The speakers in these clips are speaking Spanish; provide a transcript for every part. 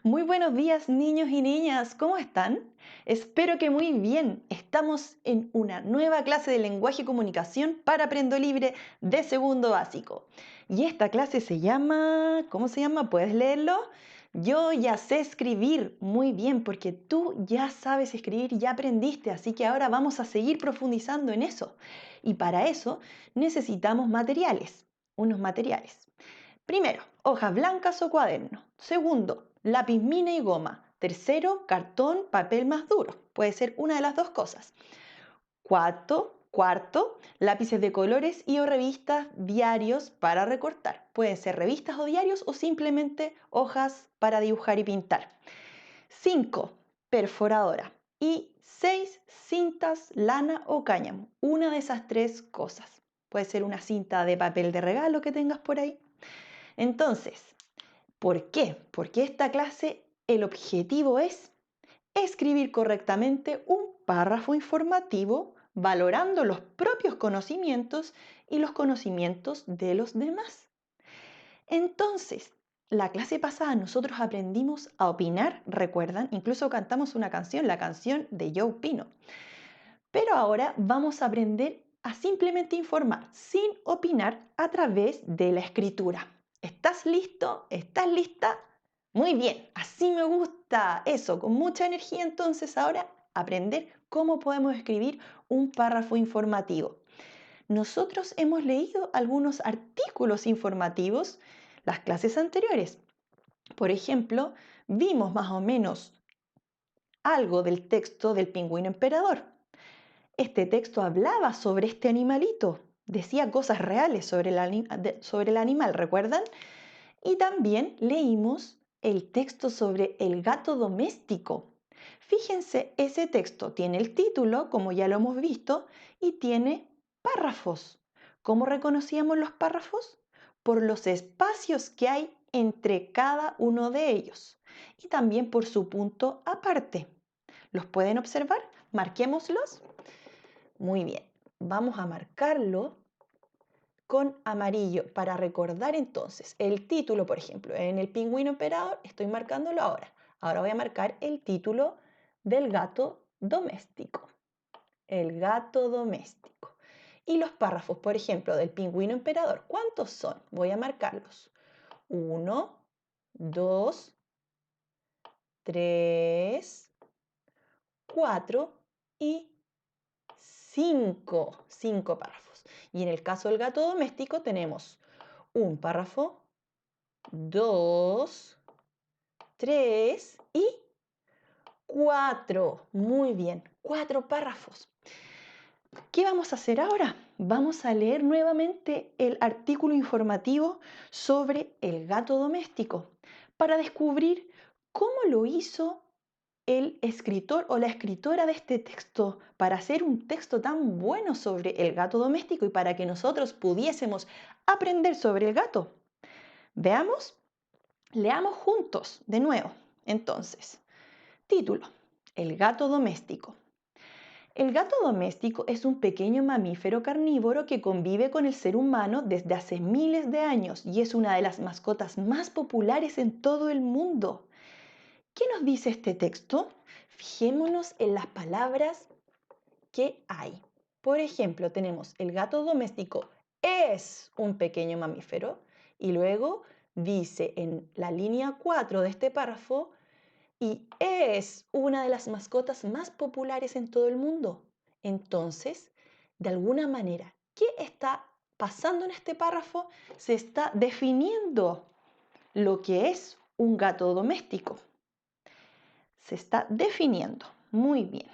Muy buenos días, niños y niñas, ¿cómo están? Espero que muy bien. Estamos en una nueva clase de lenguaje y comunicación para Aprendo Libre de segundo básico. Y esta clase se llama, ¿cómo se llama? ¿Puedes leerlo? Yo ya sé escribir muy bien porque tú ya sabes escribir, ya aprendiste, así que ahora vamos a seguir profundizando en eso. Y para eso necesitamos materiales, unos materiales. Primero, hojas blancas o cuaderno. Segundo, lápiz mina y goma. Tercero, cartón, papel más duro. Puede ser una de las dos cosas. Cuarto, lápices de colores y o revistas, diarios para recortar. Pueden ser revistas o diarios o simplemente hojas para dibujar y pintar. 5, perforadora. Y 6, cintas, lana o cáñamo. Una de esas tres cosas. Puede ser una cinta de papel de regalo que tengas por ahí. Entonces, ¿por qué? Porque esta clase, el objetivo es escribir correctamente un párrafo informativo valorando los propios conocimientos y los conocimientos de los demás. Entonces, la clase pasada nosotros aprendimos a opinar, recuerdan, incluso cantamos una canción, la canción de Yo Opino. Pero ahora vamos a aprender a simplemente informar sin opinar a través de la escritura. ¿Estás listo? ¿Estás lista? Muy bien, así me gusta eso, con mucha energía entonces ahora aprender cómo podemos escribir un párrafo informativo. Nosotros hemos leído algunos artículos informativos las clases anteriores. Por ejemplo, vimos más o menos algo del texto del pingüino emperador. Este texto hablaba sobre este animalito, decía cosas reales sobre el animal, ¿recuerdan? Y también leímos el texto sobre el gato doméstico. Fíjense, ese texto tiene el título, como ya lo hemos visto, y tiene párrafos. ¿Cómo reconocíamos los párrafos? Por los espacios que hay entre cada uno de ellos y también por su punto aparte. ¿Los pueden observar? Marquémoslos. Muy bien, vamos a marcarlo con amarillo para recordar entonces el título, por ejemplo, en el pingüino emperador, estoy marcándolo ahora. Ahora voy a marcar el título del gato doméstico. El gato doméstico. Y los párrafos, por ejemplo, del pingüino emperador, ¿cuántos son? Voy a marcarlos. 1, 2, 3, 4 y 5 párrafos. Y en el caso del gato doméstico tenemos un párrafo, 2, 3 y 4. Muy bien, 4 párrafos. ¿Qué vamos a hacer ahora? Vamos a leer nuevamente el artículo informativo sobre el gato doméstico para descubrir cómo lo hizo el escritor o la escritora de este texto para hacer un texto tan bueno sobre el gato doméstico y para que nosotros pudiésemos aprender sobre el gato. Veamos, leamos juntos de nuevo. Entonces, título, el gato doméstico. El gato doméstico es un pequeño mamífero carnívoro que convive con el ser humano desde hace miles de años y es una de las mascotas más populares en todo el mundo. ¿Qué nos dice este texto? Fijémonos en las palabras que hay. Por ejemplo, tenemos el gato doméstico es un pequeño mamífero y luego dice en la línea 4 de este párrafo y es una de las mascotas más populares en todo el mundo. Entonces, de alguna manera, ¿qué está pasando en este párrafo? Se está definiendo lo que es un gato doméstico. Se está definiendo. Muy bien.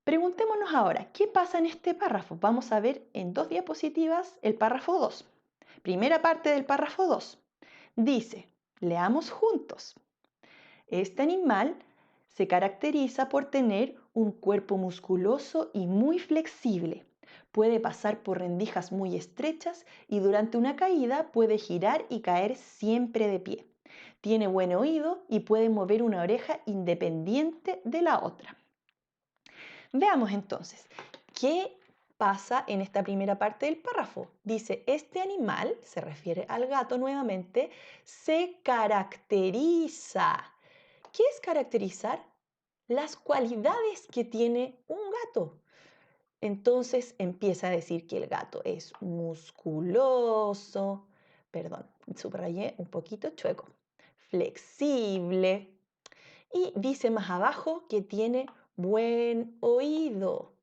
Preguntémonos ahora, ¿qué pasa en este párrafo? Vamos a ver en 2 diapositivas el párrafo 2. Primera parte del párrafo 2. Dice, leamos juntos. Este animal se caracteriza por tener un cuerpo musculoso y muy flexible. Puede pasar por rendijas muy estrechas y durante una caída puede girar y caer siempre de pie. Tiene buen oído y puede mover una oreja independiente de la otra. Veamos entonces, ¿qué pasa en esta primera parte del párrafo? Dice, este animal, se refiere al gato nuevamente, se caracteriza. ¿Qué es caracterizar? Las cualidades que tiene un gato. Entonces empieza a decir que el gato es musculoso, perdón, subrayé un poquito chueco, flexible y dice más abajo que tiene buen oído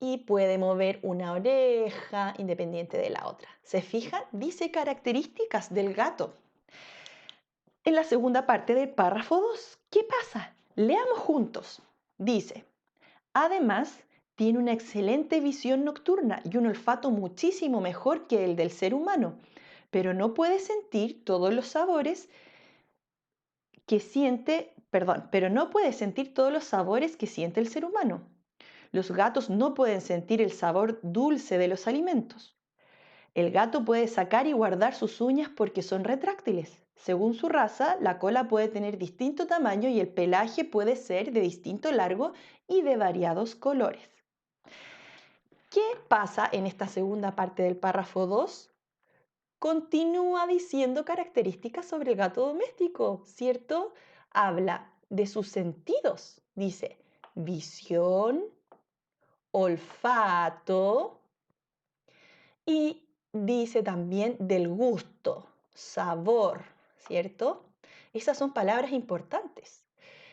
y puede mover una oreja independiente de la otra. ¿Se fija? Dice características del gato. En la segunda parte del párrafo 2, ¿qué pasa? Leamos juntos. Dice, además, tiene una excelente visión nocturna y un olfato muchísimo mejor que el del ser humano, pero no puede sentir todos los sabores que siente, perdón, pero no puede sentir todos los sabores que siente el ser humano. Los gatos no pueden sentir el sabor dulce de los alimentos. El gato puede sacar y guardar sus uñas porque son retráctiles. Según su raza, la cola puede tener distinto tamaño y el pelaje puede ser de distinto largo y de variados colores. ¿Qué pasa en esta segunda parte del párrafo 2? Continúa diciendo características sobre el gato doméstico, ¿cierto? Habla de sus sentidos. Dice visión, olfato y dice también del gusto, sabor, ¿cierto? Esas son palabras importantes.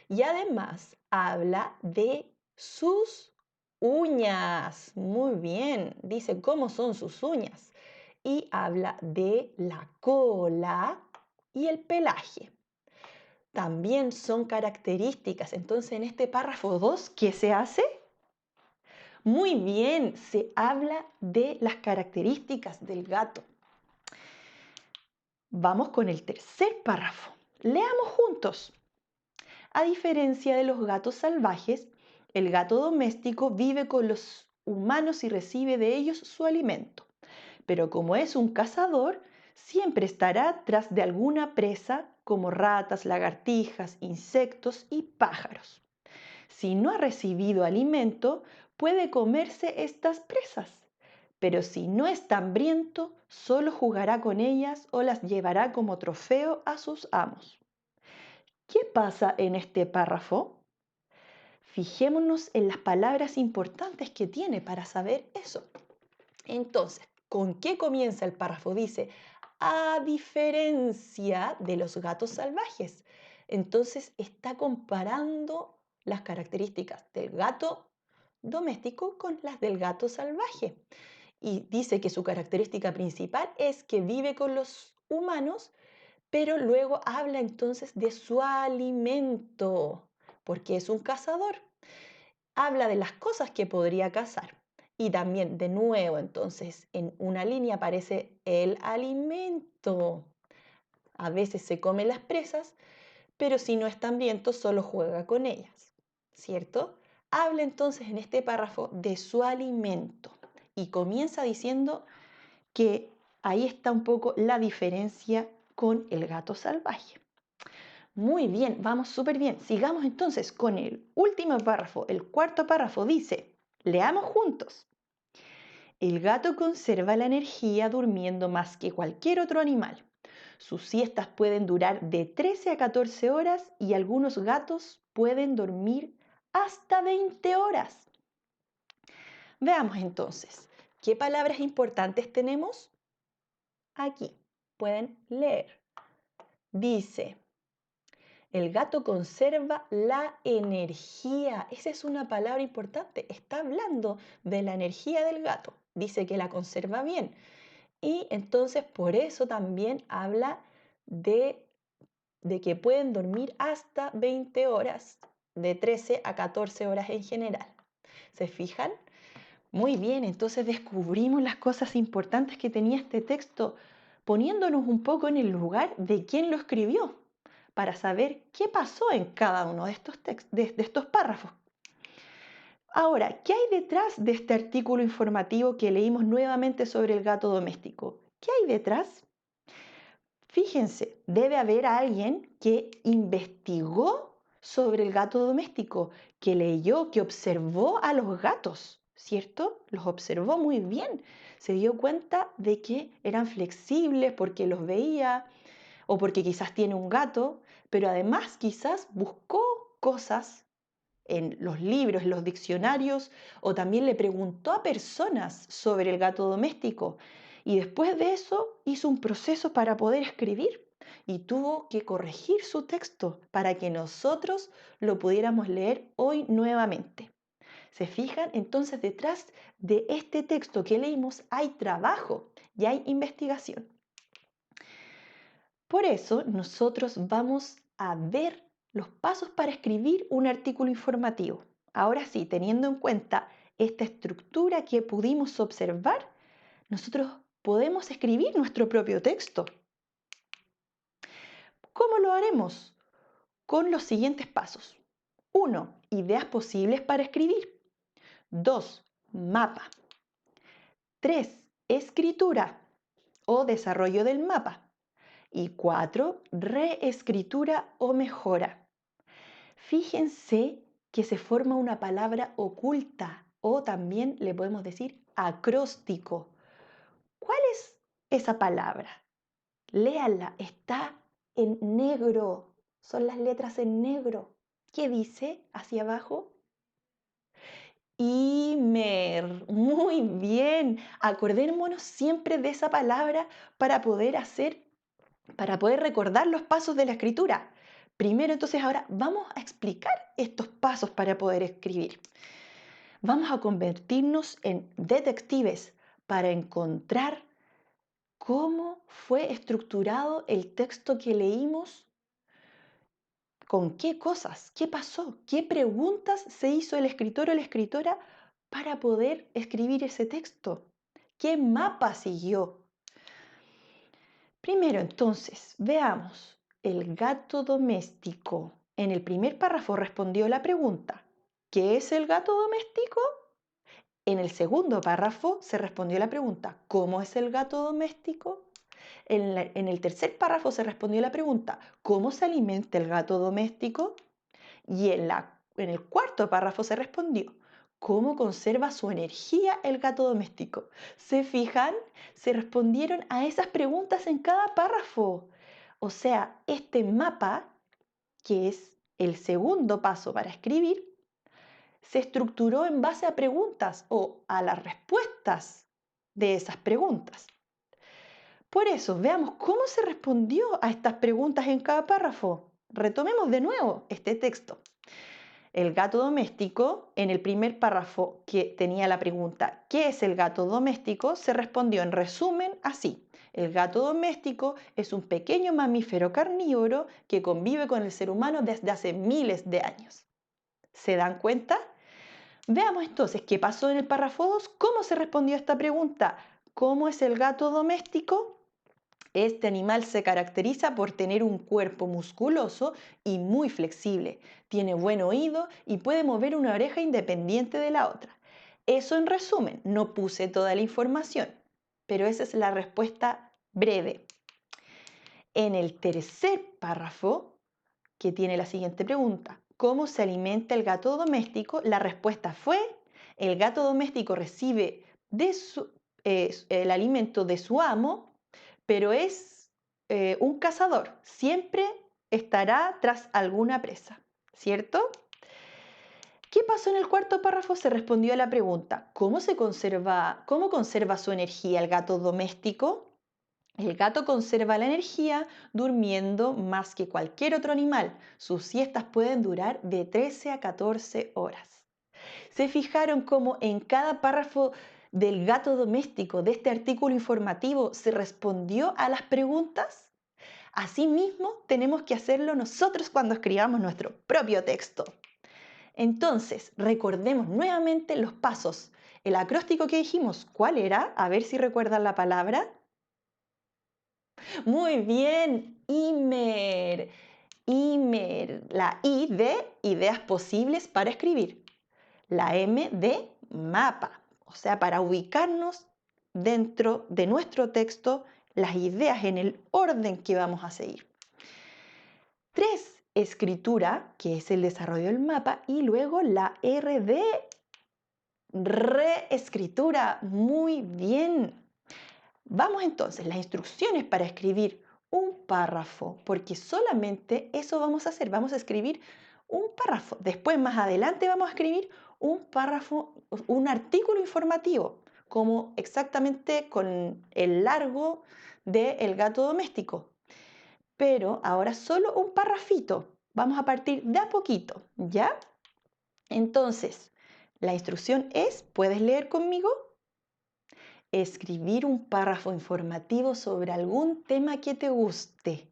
Y además habla de sus uñas. Muy bien, dice cómo son sus uñas. Y habla de la cola y el pelaje. También son características. Entonces, en este párrafo 2, ¿qué se hace? Muy bien, se habla de las características del gato. Vamos con el tercer párrafo. Leamos juntos. A diferencia de los gatos salvajes, el gato doméstico vive con los humanos y recibe de ellos su alimento. Pero como es un cazador, siempre estará tras de alguna presa como ratas, lagartijas, insectos y pájaros. Si no ha recibido alimento, puede comerse estas presas. Pero si no está hambriento, solo jugará con ellas o las llevará como trofeo a sus amos. ¿Qué pasa en este párrafo? Fijémonos en las palabras importantes que tiene para saber eso. Entonces, ¿con qué comienza el párrafo? Dice, a diferencia de los gatos salvajes. Entonces, está comparando las características del gato doméstico con las del gato salvaje. Y dice que su característica principal es que vive con los humanos, pero luego habla entonces de su alimento, porque es un cazador. Habla de las cosas que podría cazar. Y también, de nuevo, entonces, en una línea aparece el alimento. A veces se come las presas, pero si no está hambriento, solo juega con ellas, ¿cierto? Habla entonces en este párrafo de su alimento y comienza diciendo que ahí está un poco la diferencia con el gato salvaje. Muy bien, vamos súper bien. Sigamos entonces con el último párrafo. El cuarto párrafo dice, leamos juntos. El gato conserva la energía durmiendo más que cualquier otro animal. Sus siestas pueden durar de 13 a 14 horas y algunos gatos pueden dormir hasta 20 horas. Veamos entonces, ¿qué palabras importantes tenemos? Aquí pueden leer. Dice, el gato conserva la energía. Esa es una palabra importante. Está hablando de la energía del gato. Dice que la conserva bien. Y entonces por eso también habla de que pueden dormir hasta 20 horas, de 13 a 14 horas en general. ¿Se fijan? Muy bien, entonces descubrimos las cosas importantes que tenía este texto, poniéndonos un poco en el lugar de quien lo escribió, para saber qué pasó en cada uno de estos párrafos. Ahora, ¿qué hay detrás de este artículo informativo que leímos nuevamente sobre el gato doméstico? ¿Qué hay detrás? Fíjense, debe haber alguien que investigó sobre el gato doméstico, que leyó, que observó a los gatos, ¿cierto? Los observó muy bien. Se dio cuenta de que eran flexibles porque los veía o porque quizás tiene un gato, pero además quizás buscó cosas en los libros, en los diccionarios, o también le preguntó a personas sobre el gato doméstico. Y después de eso hizo un proceso para poder escribir y tuvo que corregir su texto para que nosotros lo pudiéramos leer hoy nuevamente. ¿Se fijan? Entonces detrás de este texto que leímos hay trabajo y hay investigación. Por eso nosotros vamos a ver los pasos para escribir un artículo informativo. Ahora sí, teniendo en cuenta esta estructura que pudimos observar, nosotros podemos escribir nuestro propio texto. ¿Cómo lo haremos? Con los siguientes pasos. 1. Ideas posibles para escribir. 2. Mapa. 3. Escritura o desarrollo del mapa. Y 4. Reescritura o mejora. Fíjense que se forma una palabra oculta o también le podemos decir acróstico. ¿Cuál es esa palabra? Léanla, está en negro, son las letras en negro. ¿Qué dice hacia abajo? Imer, muy bien. Acordémonos siempre de esa palabra para poder recordar los pasos de la escritura. Primero, entonces, ahora vamos a explicar estos pasos para poder escribir. Vamos a convertirnos en detectives para encontrar cómo fue estructurado el texto que leímos, con qué cosas, qué pasó, qué preguntas se hizo el escritor o la escritora para poder escribir ese texto, qué mapa siguió. Primero, entonces, veamos. El gato doméstico. En el primer párrafo respondió la pregunta, ¿qué es el gato doméstico? En el segundo párrafo se respondió la pregunta, ¿cómo es el gato doméstico? En el tercer párrafo se respondió la pregunta, ¿cómo se alimenta el gato doméstico? Y en el cuarto párrafo se respondió, ¿cómo conserva su energía el gato doméstico? ¿Se fijan? Se respondieron a esas preguntas en cada párrafo. O sea, este mapa, que es el segundo paso para escribir, se estructuró en base a preguntas o a las respuestas de esas preguntas. Por eso, veamos cómo se respondió a estas preguntas en cada párrafo. Retomemos de nuevo este texto. El gato doméstico, en el primer párrafo que tenía la pregunta ¿qué es el gato doméstico?, se respondió en resumen así. El gato doméstico es un pequeño mamífero carnívoro que convive con el ser humano desde hace miles de años. ¿Se dan cuenta? Veamos entonces qué pasó en el párrafo 2, cómo se respondió a esta pregunta. ¿Cómo es el gato doméstico? Este animal se caracteriza por tener un cuerpo musculoso y muy flexible. Tiene buen oído y puede mover una oreja independiente de la otra. Eso en resumen, no puse toda la información, pero esa es la respuesta breve. En el tercer párrafo, que tiene la siguiente pregunta, ¿cómo se alimenta el gato doméstico? La respuesta fue, el gato doméstico recibe el alimento de su amo, pero es un cazador, siempre estará tras alguna presa, ¿cierto? ¿Qué pasó en el cuarto párrafo? Se respondió a la pregunta, ¿cómo conserva su energía el gato doméstico? El gato conserva la energía durmiendo más que cualquier otro animal. Sus siestas pueden durar de 13 a 14 horas. ¿Se fijaron cómo en cada párrafo del gato doméstico de este artículo informativo se respondió a las preguntas? Asimismo, tenemos que hacerlo nosotros cuando escribamos nuestro propio texto. Entonces, recordemos nuevamente los pasos. El acróstico que dijimos, ¿cuál era? A ver si recuerdan la palabra. Muy bien, IMER. IMER. La I de ideas posibles para escribir. La M de mapa. O sea, para ubicarnos dentro de nuestro texto las ideas en el orden que vamos a seguir. 3. Escritura, que es el desarrollo del mapa. Y luego la R de Reescritura. Muy bien. Vamos entonces, las instrucciones para escribir un párrafo, porque solamente eso vamos a hacer. Vamos a escribir un párrafo. Después, más adelante, vamos a escribir un párrafo, un artículo informativo, como exactamente con el largo de El gato doméstico. Pero ahora solo un párrafito. Vamos a partir de a poquito, ¿ya? Entonces, la instrucción es, ¿puedes leer conmigo? Escribir un párrafo informativo sobre algún tema que te guste.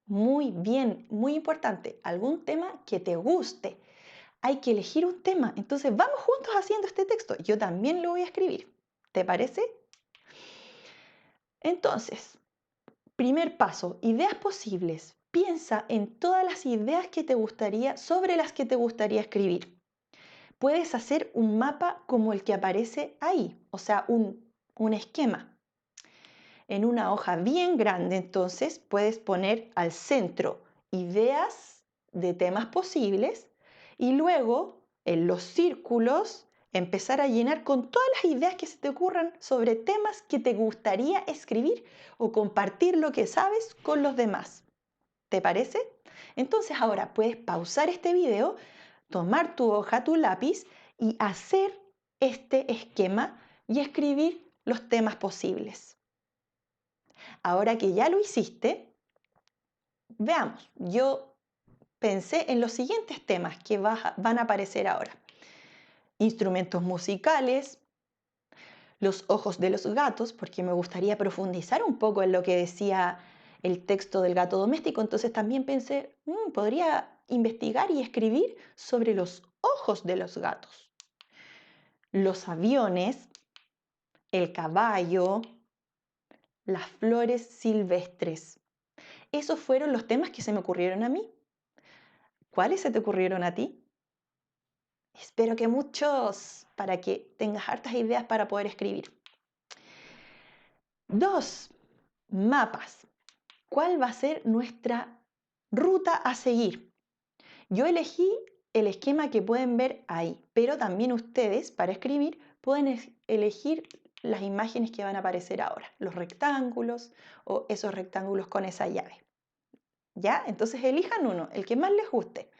Muy bien, muy importante, algún tema que te guste. Hay que elegir un tema. Entonces, vamos juntos haciendo este texto. Yo también lo voy a escribir. ¿Te parece? Entonces, primer paso, ideas posibles. Piensa en todas las ideas que te gustaría, sobre las que te gustaría escribir. Puedes hacer un mapa como el que aparece ahí, o sea, un esquema. En una hoja bien grande, entonces, puedes poner al centro ideas de temas posibles y luego en los círculos empezar a llenar con todas las ideas que se te ocurran sobre temas que te gustaría escribir o compartir lo que sabes con los demás. ¿Te parece? Entonces ahora puedes pausar este video, tomar tu hoja, tu lápiz y hacer este esquema y escribir los temas posibles. Ahora que ya lo hiciste, veamos, yo pensé en los siguientes temas que van a aparecer ahora. Instrumentos musicales, los ojos de los gatos, porque me gustaría profundizar un poco en lo que decía el texto del gato doméstico, entonces también pensé, podría investigar y escribir sobre los ojos de los gatos. Los aviones, el caballo, las flores silvestres. Esos fueron los temas que se me ocurrieron a mí. ¿Cuáles se te ocurrieron a ti? Espero que muchos, para que tengas hartas ideas para poder escribir. 2. Mapas. ¿Cuál va a ser nuestra ruta a seguir? Yo elegí el esquema que pueden ver ahí, pero también ustedes para escribir pueden elegir las imágenes que van a aparecer ahora, los rectángulos o esos rectángulos con esa llave. ¿Ya? Entonces elijan uno, el que más les guste.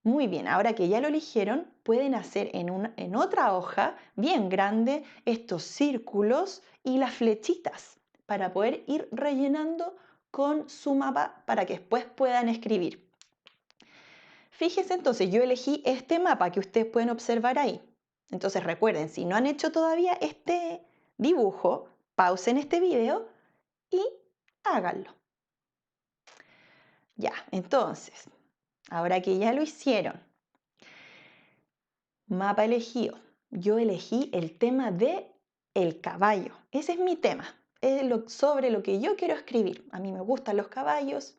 Muy bien, ahora que ya lo eligieron, pueden hacer en otra hoja bien grande estos círculos y las flechitas para poder ir rellenando con su mapa para que después puedan escribir. Fíjense entonces, yo elegí este mapa que ustedes pueden observar ahí. Entonces recuerden, si no han hecho todavía este dibujo, pausen este video y háganlo. Ya, entonces, ahora que ya lo hicieron, mapa elegido. Yo elegí el tema de el caballo. Ese es mi tema. Es sobre lo que yo quiero escribir. A mí me gustan los caballos.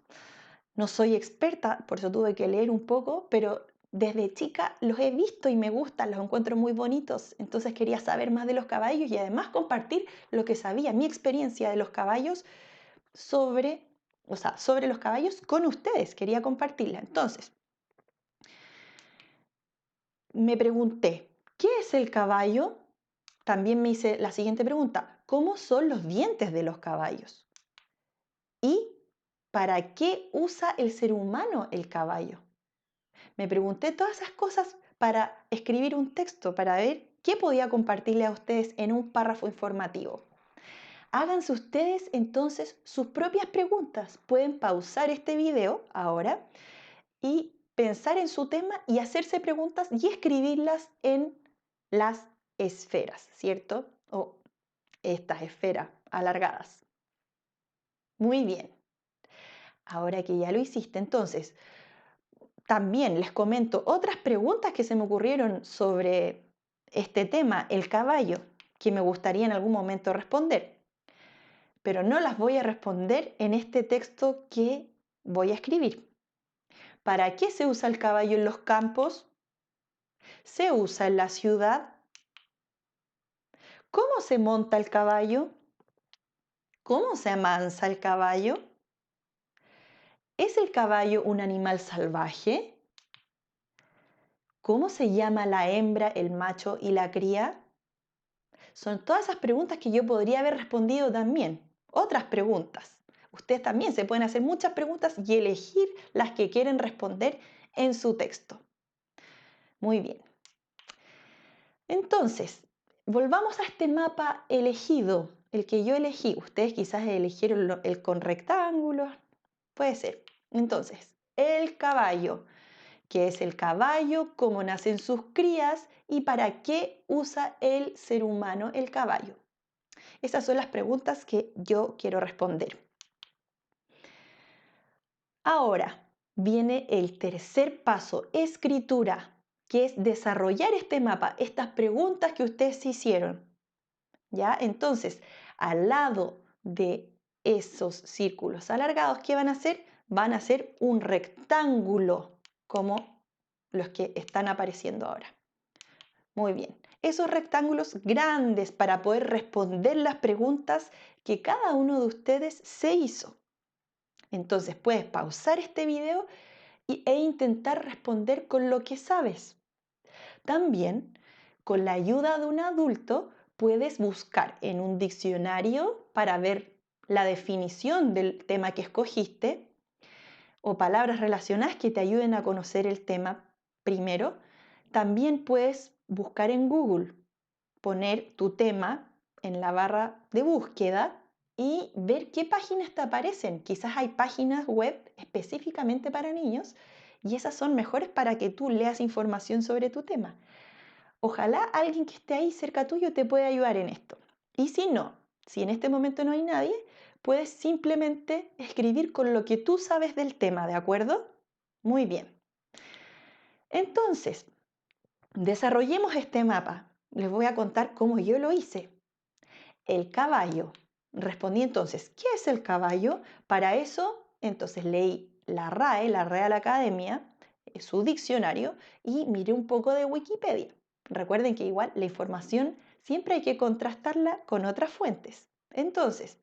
No soy experta, por eso tuve que leer un poco, pero desde chica los he visto y me gustan, los encuentro muy bonitos. Entonces quería saber más de los caballos y además compartir lo que sabía, mi experiencia de los caballos sobre los caballos con ustedes. Quería compartirla. Entonces, me pregunté, ¿qué es el caballo? También me hice la siguiente pregunta, ¿cómo son los dientes de los caballos? ¿Y para qué usa el ser humano el caballo? Me pregunté todas esas cosas para escribir un texto, para ver qué podía compartirle a ustedes en un párrafo informativo. Háganse ustedes entonces sus propias preguntas. Pueden pausar este video ahora y pensar en su tema y hacerse preguntas y escribirlas en las esferas, ¿cierto? O estas esferas alargadas. Muy bien. Ahora que ya lo hiciste, entonces, también les comento otras preguntas que se me ocurrieron sobre este tema, el caballo, que me gustaría en algún momento responder. Pero no las voy a responder en este texto que voy a escribir. ¿Para qué se usa el caballo en los campos? ¿Se usa en la ciudad? ¿Cómo se monta el caballo? ¿Cómo se amansa el caballo? ¿Es el caballo un animal salvaje? ¿Cómo se llama la hembra, el macho y la cría? Son todas esas preguntas que yo podría haber respondido también. Otras preguntas. Ustedes también se pueden hacer muchas preguntas y elegir las que quieren responder en su texto. Muy bien. Entonces, volvamos a este mapa elegido, el que yo elegí. Ustedes quizás eligieron el con rectángulos, puede ser. Entonces, el caballo. ¿Qué es el caballo? ¿Cómo nacen sus crías? ¿Y para qué usa el ser humano el caballo? Esas son las preguntas que yo quiero responder. Ahora viene el tercer paso, escritura, que es desarrollar este mapa, estas preguntas que ustedes se hicieron. ¿Ya? Entonces, al lado de esos círculos alargados, ¿qué van a hacer? Van a hacer un rectángulo, como los que están apareciendo ahora. Muy bien. Esos rectángulos grandes para poder responder las preguntas que cada uno de ustedes se hizo. Entonces puedes pausar este video e intentar responder con lo que sabes. También, con la ayuda de un adulto, puedes buscar en un diccionario para ver la definición del tema que escogiste o palabras relacionadas que te ayuden a conocer el tema primero. También puedes buscar en Google, poner tu tema en la barra de búsqueda y ver qué páginas te aparecen. Quizás hay páginas web específicamente para niños y esas son mejores para que tú leas información sobre tu tema. Ojalá alguien que esté ahí cerca tuyo te pueda ayudar en esto. Y si no, si en este momento no hay nadie, puedes simplemente escribir con lo que tú sabes del tema, ¿de acuerdo? Muy bien. Entonces, desarrollemos este mapa. Les voy a contar cómo yo lo hice. El caballo. Respondí entonces, ¿qué es el caballo? Para eso, entonces leí la RAE, la Real Academia, su diccionario y miré un poco de Wikipedia. Recuerden que igual la información siempre hay que contrastarla con otras fuentes. Entonces,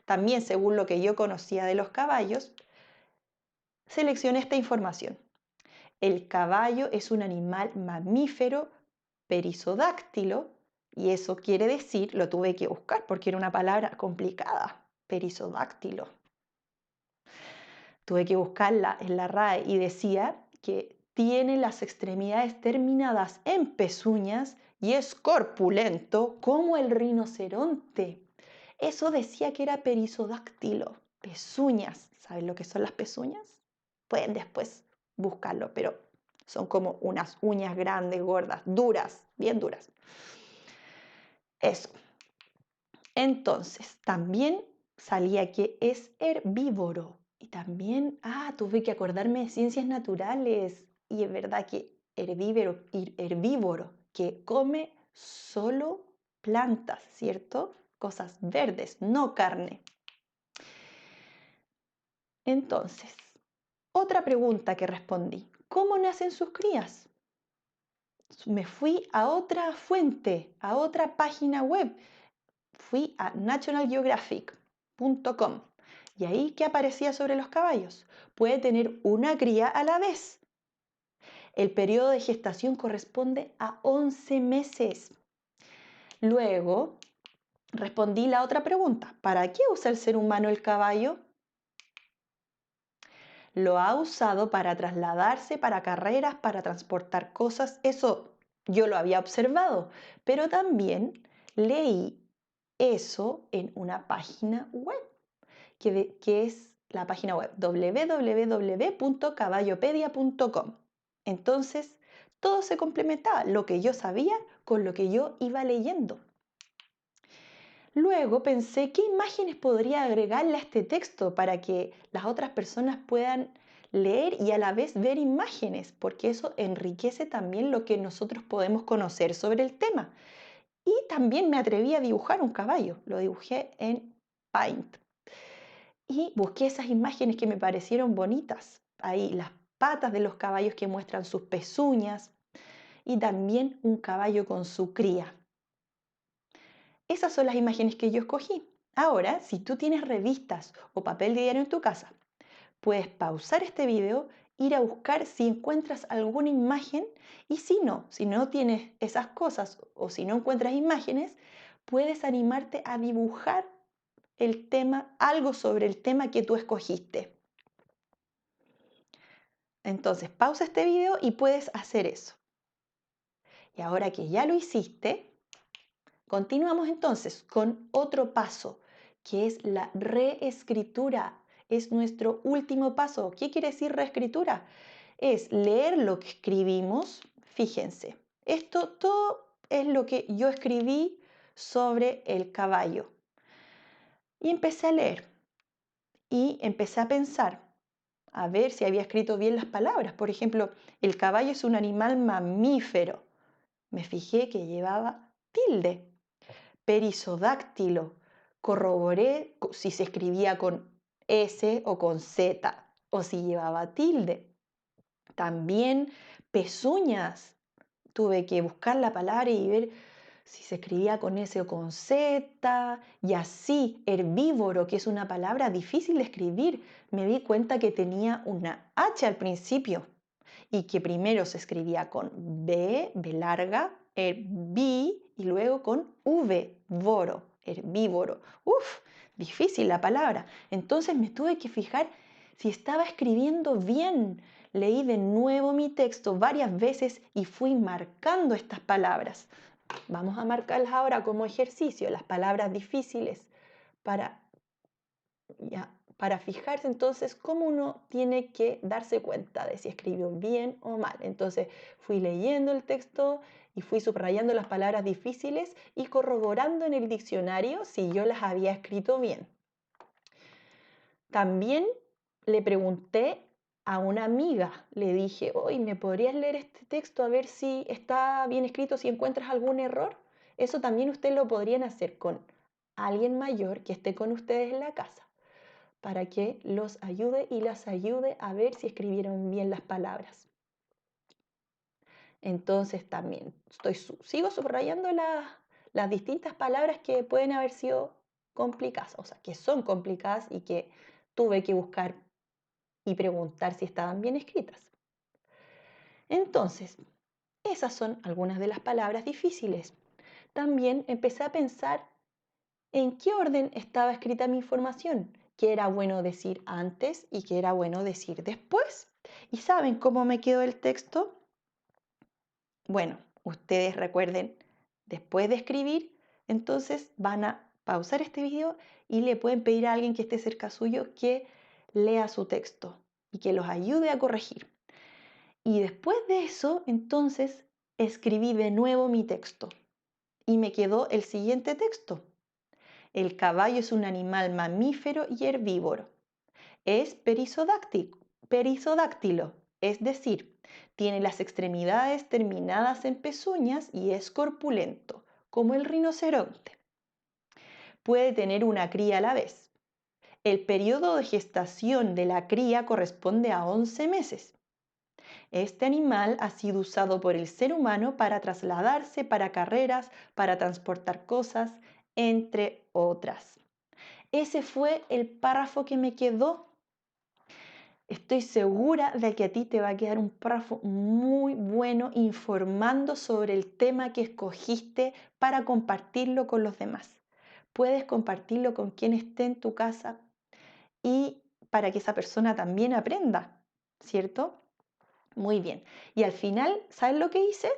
también según lo que yo conocía de los caballos, seleccioné esta información. El caballo es un animal mamífero perisodáctilo y eso quiere decir, lo tuve que buscar porque era una palabra complicada, perisodáctilo. Tuve que buscarla en la RAE y decía que tiene las extremidades terminadas en pezuñas y es corpulento como el rinoceronte. Eso decía que era perisodáctilo, pezuñas. ¿Saben lo que son las pezuñas? Pueden después buscarlo, pero son como unas uñas grandes, gordas, duras, bien duras. Eso. Entonces, también salía que es herbívoro. Y también, tuve que acordarme de ciencias naturales. Y es verdad que herbívoro, que come solo plantas, ¿cierto? Cosas verdes, no carne. Entonces, otra pregunta que respondí. ¿Cómo nacen sus crías? Me fui a otra fuente, a otra página web. Fui a nationalgeographic.com y ahí, ¿qué aparecía sobre los caballos? Puede tener una cría a la vez. El periodo de gestación corresponde a 11 meses. Luego, respondí la otra pregunta. ¿Para qué usa el ser humano el caballo? Lo ha usado para trasladarse, para carreras, para transportar cosas. Eso yo lo había observado, pero también leí eso en una página web, que es la página web www.caballopedia.com. Entonces, todo se complementaba, lo que yo sabía con lo que yo iba leyendo. Luego pensé qué imágenes podría agregarle a este texto para que las otras personas puedan leer y a la vez ver imágenes, porque eso enriquece también lo que nosotros podemos conocer sobre el tema. Y también me atreví a dibujar un caballo, lo dibujé en Paint. Y busqué esas imágenes que me parecieron bonitas. Ahí las patas de los caballos que muestran sus pezuñas y también un caballo con su cría. Esas son las imágenes que yo escogí. Ahora, si tú tienes revistas o papel de diario en tu casa, Puedes pausar este video, ir a buscar si encuentras alguna imagen y si no tienes esas cosas o si no encuentras imágenes, puedes animarte a dibujar el tema, algo sobre el tema que tú escogiste. Entonces, pausa este video y puedes hacer eso. Y ahora que ya lo hiciste, continuamos entonces con otro paso, que es la reescritura. Es nuestro último paso. ¿Qué quiere decir reescritura? Es leer lo que escribimos. Fíjense, esto todo es lo que yo escribí sobre el caballo. Y empecé a leer y empecé a pensar, a ver si había escrito bien las palabras. Por ejemplo, el caballo es un animal mamífero. Me fijé que llevaba tilde. Perisodáctilo. Corroboré si se escribía con S o con Z o si llevaba tilde. También pezuñas. Tuve que buscar la palabra y ver si se escribía con S o con Z. Y así, herbívoro, que es una palabra difícil de escribir, me di cuenta que tenía una H al principio y que primero se escribía con B, B larga, herbi, y luego con V, voro, herbívoro. Uf, difícil la palabra. Entonces me tuve que fijar si estaba escribiendo bien. Leí de nuevo mi texto varias veces y fui marcando estas palabras. Vamos a marcarlas ahora como ejercicio, las palabras difíciles, para, para fijarse entonces cómo uno tiene que darse cuenta de si escribió bien o mal. Entonces fui leyendo el texto y fui subrayando las palabras difíciles y corroborando en el diccionario si yo las había escrito bien. También le pregunté a una amiga, le dije, oye, ¿me podrías leer este texto a ver si está bien escrito, si encuentras algún error? Eso también ustedes lo podrían hacer con alguien mayor que esté con ustedes en la casa, para que los ayude y las ayude a ver si escribieron bien las palabras. Entonces también sigo subrayando las distintas palabras que pueden haber sido complicadas, o sea, que son complicadas y que tuve que buscar y preguntar si estaban bien escritas. Entonces, esas son algunas de las palabras difíciles. También empecé a pensar en qué orden estaba escrita mi información, qué era bueno decir antes y qué era bueno decir después. ¿Y saben cómo me quedó el texto? Bueno, ustedes recuerden, después de escribir, entonces van a pausar este video y le pueden pedir a alguien que esté cerca suyo que lea su texto y que los ayude a corregir. Y después de eso, entonces, escribí de nuevo mi texto y me quedó el siguiente texto. El caballo es un animal mamífero y herbívoro. Es perisodáctilo, es decir, tiene las extremidades terminadas en pezuñas y es corpulento, como el rinoceronte. Puede tener una cría a la vez. El periodo de gestación de la cría corresponde a 11 meses. Este animal ha sido usado por el ser humano para trasladarse, para carreras, para transportar cosas, entre otras. Ese fue el párrafo que me quedó. Estoy segura de que a ti te va a quedar un párrafo muy bueno informando sobre el tema que escogiste para compartirlo con los demás. Puedes compartirlo con quien esté en tu casa y para que esa persona también aprenda, ¿cierto? Muy bien. Y al final, ¿sabes lo que hice?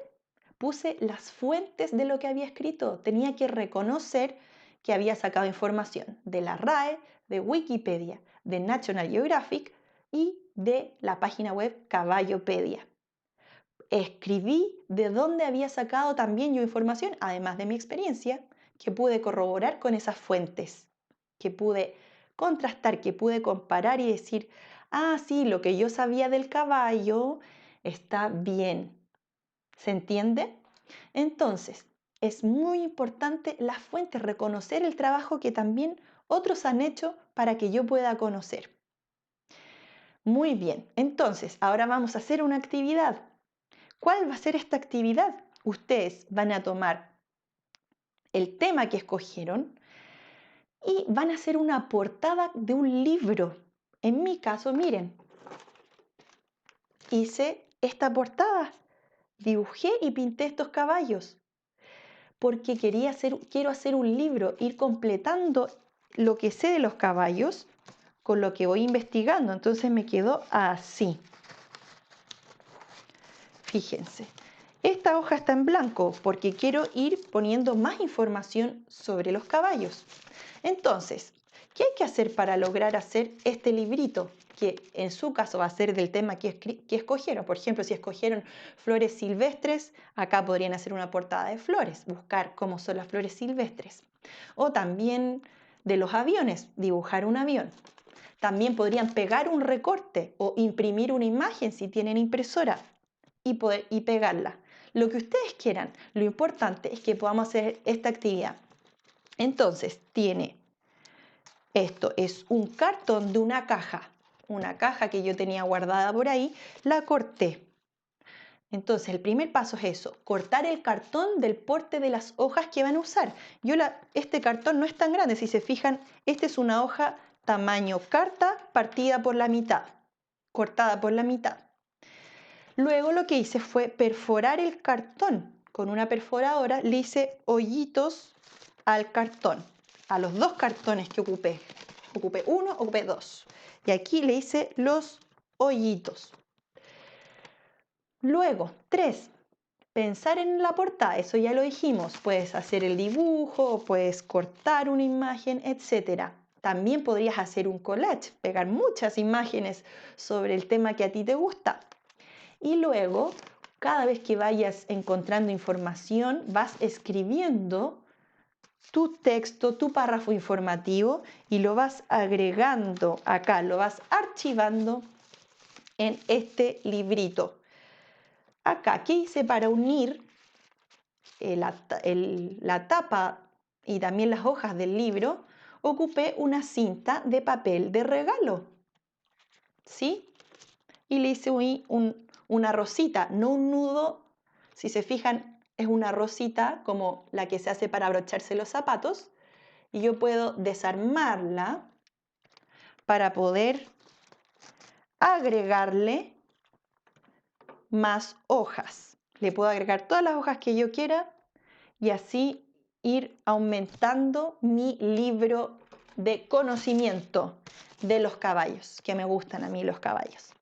Puse las fuentes de lo que había escrito. Tenía que reconocer que había sacado información de la RAE, de Wikipedia, de National Geographic y de la página web Caballopedia. Escribí de dónde había sacado también yo información, además de mi experiencia, que pude corroborar con esas fuentes, que pude contrastar, que pude comparar y decir, ah, sí, lo que yo sabía del caballo está bien. ¿Se entiende? Entonces, es muy importante las fuentes, reconocer el trabajo que también otros han hecho para que yo pueda conocer. Muy bien, entonces, ahora vamos a hacer una actividad. ¿Cuál va a ser esta actividad? Ustedes van a tomar el tema que escogieron y van a hacer una portada de un libro. En mi caso, miren, hice esta portada, dibujé y pinté estos caballos, porque quiero hacer un libro, ir completando lo que sé de los caballos con lo que voy investigando. Entonces me quedó así. Fíjense, esta hoja está en blanco porque quiero ir poniendo más información sobre los caballos. Entonces, ¿qué hay que hacer para lograr hacer este librito? Que en su caso va a ser del tema que escogieron. Por ejemplo, si escogieron flores silvestres, acá podrían hacer una portada de flores, buscar cómo son las flores silvestres. O también de los aviones, dibujar un avión. También podrían pegar un recorte o imprimir una imagen si tienen impresora y pegarla. Lo que ustedes quieran. Lo importante es que podamos hacer esta actividad. Entonces, esto es un cartón de una caja que yo tenía guardada por ahí, la corté. Entonces, el primer paso es eso, cortar el cartón del porte de las hojas que van a usar. Este cartón no es tan grande, si se fijan, esta es una hoja tamaño carta partida por la mitad, cortada por la mitad. Luego lo que hice fue perforar el cartón. Con una perforadora le hice hoyitos al cartón, a los dos cartones que ocupé. Ocupé uno, ocupé dos. Y aquí le hice los hoyitos. Luego, 3. Pensar en la portada, eso ya lo dijimos. Puedes hacer el dibujo, puedes cortar una imagen, etc. También podrías hacer un collage, pegar muchas imágenes sobre el tema que a ti te gusta. Y luego, cada vez que vayas encontrando información, vas escribiendo tu texto, tu párrafo informativo y lo vas agregando acá, lo vas archivando en este librito. Acá, ¿qué hice para unir la tapa y también las hojas del libro? Ocupé una cinta de papel de regalo, ¿sí? Y le hice una rosita, no un nudo. Si se fijan, es una rosita como la que se hace para abrocharse los zapatos. Y yo puedo desarmarla para poder agregarle más hojas. Le puedo agregar todas las hojas que yo quiera y así ir aumentando mi libro de conocimiento de los caballos, que me gustan a mí los caballos.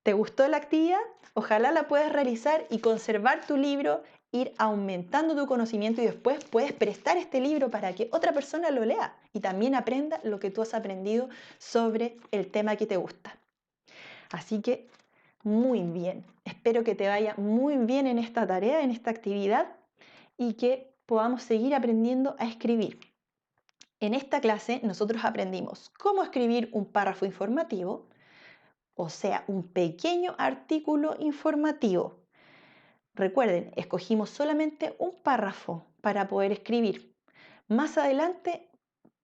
¿Te gustó la actividad? Ojalá la puedas realizar y conservar tu libro, ir aumentando tu conocimiento y después puedes prestar este libro para que otra persona lo lea y también aprenda lo que tú has aprendido sobre el tema que te gusta. Así que muy bien, espero que te vaya muy bien en esta tarea, en esta actividad y que podamos seguir aprendiendo a escribir. En esta clase nosotros aprendimos cómo escribir un párrafo informativo, o sea, un pequeño artículo informativo. Recuerden, escogimos solamente un párrafo para poder escribir. Más adelante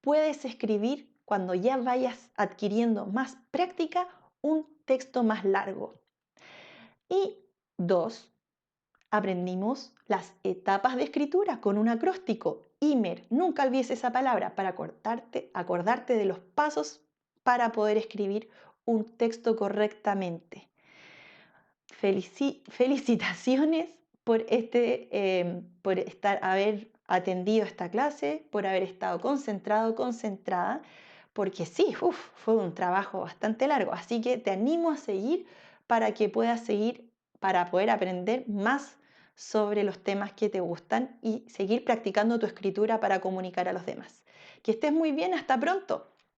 puedes escribir, cuando ya vayas adquiriendo más práctica, un texto más largo. Y 2, aprendimos las etapas de escritura con un acróstico. Imer, nunca olvides esa palabra para acordarte de los pasos para poder escribir un texto correctamente. Felicitaciones por haber atendido esta clase, por haber estado concentrado, concentrada, porque sí, fue un trabajo bastante largo, así que te animo a seguir para que puedas seguir, para poder aprender más sobre los temas que te gustan y seguir practicando tu escritura para comunicar a los demás. Que estés muy bien, hasta pronto.